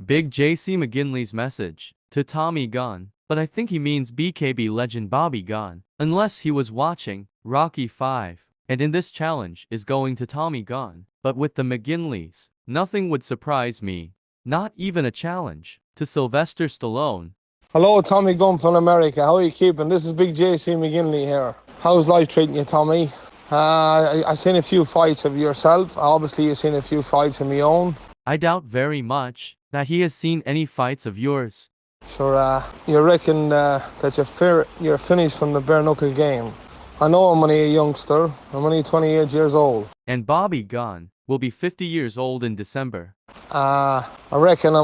Big JC McGinley's message to Tommy Gunn, but I think he means BKB legend Bobby Gunn, unless he was watching Rocky 5. And in this challenge is going to Tommy Gunn. But with the McGinleys, nothing would surprise me. Not even a challenge to Sylvester Stallone. Hello, Tommy Gunn from America. How are you keeping? This is Big JC McGinley here. How's life treating you, Tommy? I've seen a few fights of yourself. Obviously, you've seen a few fights of my own. I doubt very much that he has seen any fights of yours. Sure, you reckon that you're finished from the bare knuckle game. I know I'm only a youngster. I'm only 28 years old. And Bobby Gunn will be 50 years old in December. I reckon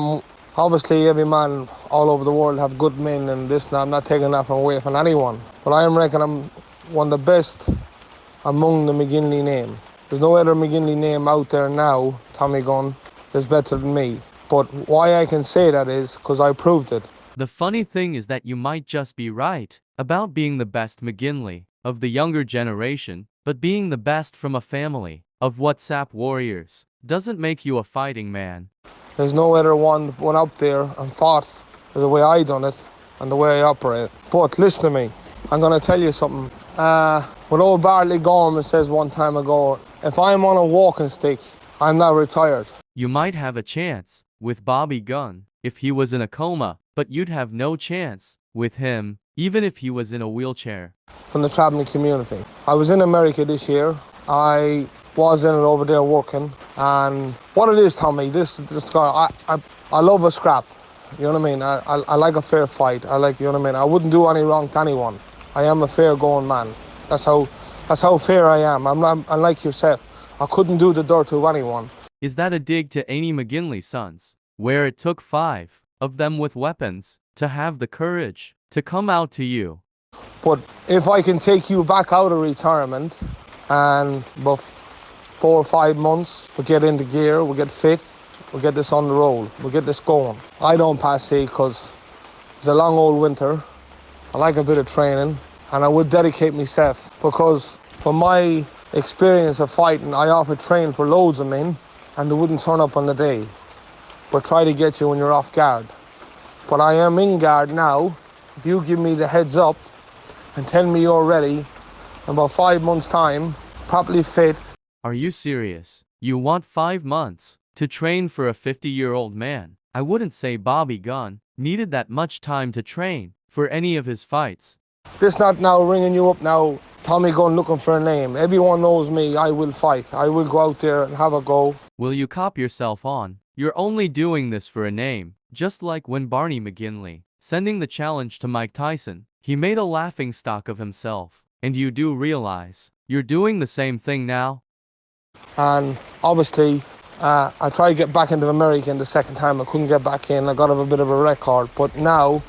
obviously every man all over the world have good men and this and that. I'm not taking that away from anyone. But I reckon I'm one of the best among the McGinley name. There's no other McGinley name out there now, Tommy Gunn, that's better than me. But why I can say that is because I proved it. The funny thing is that you might just be right about being the best McGinley of the younger generation, but being the best from a family of WhatsApp warriors doesn't make you a fighting man. There's no other one went up there and fought the way I done it and the way I operate. But listen to me, I'm going to tell you something. What old Bartley Gorman says one time ago, if I'm on a walking stick, I'm not retired. You might have a chance with Bobby Gunn if he was in a coma, but you'd have no chance with him, even if he was in a wheelchair. From the traveling community. I was in America this year. I was in it over there working. And what it is, Tommy, I love a scrap. You know what I mean? I like a fair fight. You know what I mean? I wouldn't do any wrong to anyone. I am a fair going man. That's how fair I am. I'm not unlike yourself. I couldn't do the dirt to anyone. Is that a dig to any McGinley sons, where it took 5 of them with weapons to have the courage to come out to you? But if I can take you back out of retirement and about 4 or 5 months, we'll get into gear, we'll get fit, we'll get this on the roll, we'll get this going. I don't pass sea because it's a long old winter. I like a bit of training and I would dedicate myself because from my experience of fighting, I often train for loads of men and they wouldn't turn up on the day, but try to get you when you're off guard. But I am in guard now. If you give me the heads up and tell me you're ready, in about 5 months' time, properly fit. Are you serious? You want 5 months to train for a 50-year-old man? I wouldn't say Bobby Gunn needed that much time to train for any of his fights. This not now ringing you up now, Tommy Gunn looking for a name. Everyone knows me, I will fight. I will go out there and have a go. Will you cop yourself on? You're only doing this for a name, just like when Barney McGinley sending the challenge to Mike Tyson. He made a laughing stock of himself, and you do realize you're doing the same thing now? And obviously, I tried to get back into America the second time. I couldn't get back in. I got a bit of a record, but now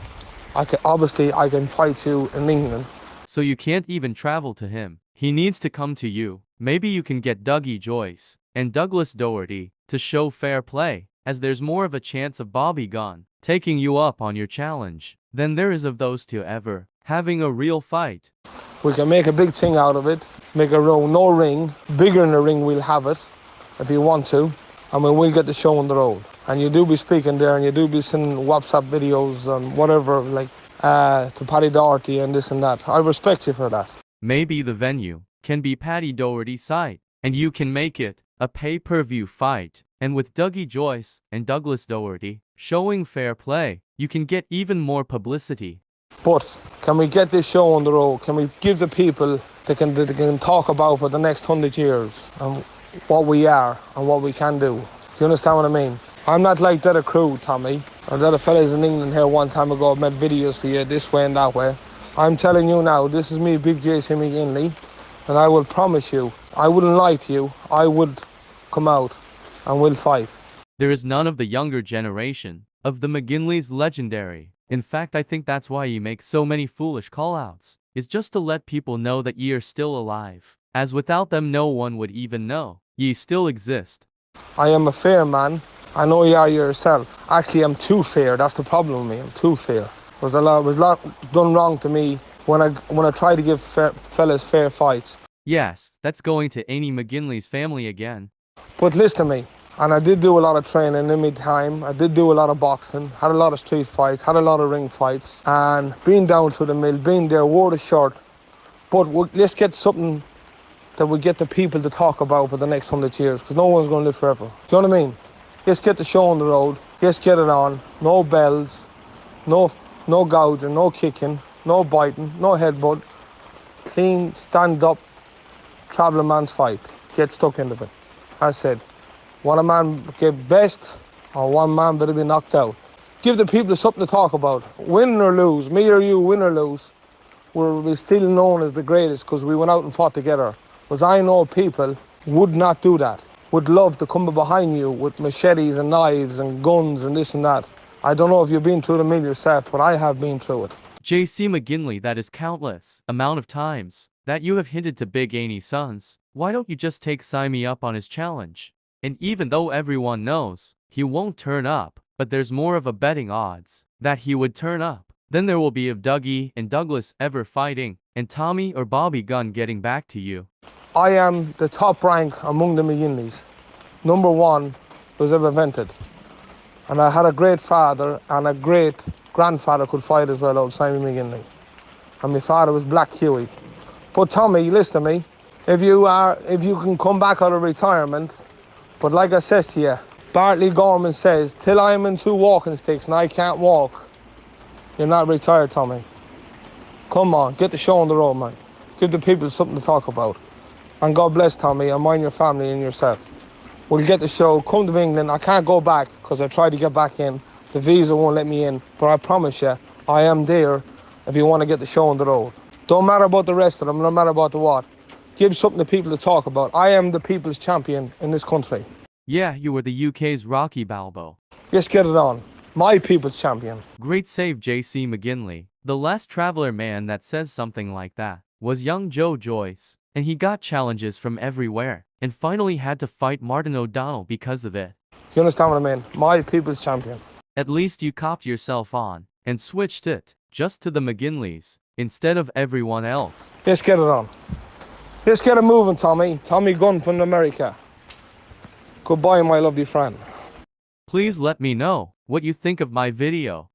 I can fight you in England. So you can't even travel to him. He needs to come to you. Maybe you can get Dougie Joyce and Douglas Doherty to show fair play, as there's more of a chance of Bobby Gunn taking you up on your challenge than there is of those two ever having a real fight. We can make a big thing out of it, make a row, no ring, bigger than a ring we'll have it, if you want to, and we'll get the show on the road. And you do be speaking there, and you do be sending WhatsApp videos and whatever, to Paddy Doherty and this and that. I respect you for that. Maybe the venue can be Paddy Doherty's site, and you can make it a pay-per-view fight. And with Dougie Joyce and Douglas Doherty showing fair play, you can get even more publicity. But can we get this show on the road? Can we give the people they can talk about for the next 100 years and what we are and what we can do? Do you understand what I mean? I'm not like that a crew, Tommy, or that a fellas in England here one time ago made videos for you this way and that way. I'm telling you now, this is me, Big JC McGinley, and I will promise you, I wouldn't lie to you, I would come out and we'll fight. There is none of the younger generation of the McGinleys legendary. In fact, I think that's why ye make so many foolish call-outs, is just to let people know that ye are still alive, as without them no one would even know ye still exist. I am a fair man. I know you are yourself. Actually, I'm too fair. That's the problem with me. I'm too fair. Was a lot done wrong to me when I try to give fellas fair fights. Yes, that's going to Annie McGinley's family again. But listen to me. And I did do a lot of training in my time. I did do a lot of boxing, had a lot of street fights, had a lot of ring fights, and been down to the mill, been there, wore the shirt. But let's get something that we get the people to talk about for the next 100 years, because no one's going to live forever. Do you know what I mean? Let's get the show on the road. Let's get it on. No bells, no gouging, no kicking, no biting, no headbutt. Clean, stand up, travelling man's fight. Get stuck into it. I said, want a man get best, or one man better be knocked out. Give the people something to talk about. Win or lose, me or you, win or lose, we're still known as the greatest because we went out and fought together. Because I know people would not do that, would love to come behind you with machetes and knives and guns and this and that. I don't know if you've been through the mill yourself, but I have been through it. JC McGinley, that is countless amount of times that you have hinted to Big Annie's sons. Why don't you just take Simey up on his challenge? And even though everyone knows he won't turn up, but there's more of a betting odds that he would turn up than there will be of Dougie and Douglas ever fighting, and Tommy or Bobby Gunn getting back to you. I am the top rank among the McGinleys. Number one was ever invented. And I had a great father and a great grandfather could fight as well, old Simon McGinley. And my father was Black Huey. But Tommy, listen to me. If you can come back out of retirement, but like I says to you, Bartley Gorman says, till I'm in 2 walking sticks and I can't walk, you're not retired, Tommy. Come on, get the show on the road, man. Give the people something to talk about. And God bless Tommy, and mind your family and yourself. We'll get the show, come to England. I can't go back because I tried to get back in. The visa won't let me in, but I promise you, I am there if you want to get the show on the road. Don't matter about the rest of them, no matter about the what. Give something to people to talk about. I am the people's champion in this country. Yeah, you were the UK's Rocky Balboa. Let's get it on. My people's champion. Great save, JC McGinley. The last Traveller man that says something like that was young Joe Joyce, and he got challenges from everywhere, and finally had to fight Martin O'Donnell because of it. You understand what I mean? My people's champion. At least you copped yourself on, and switched it, just to the McGinleys, instead of everyone else. Let's get it on. Let's get it moving, Tommy. Tommy Gunn from America. Goodbye, my lovely friend. Please let me know what you think of my video.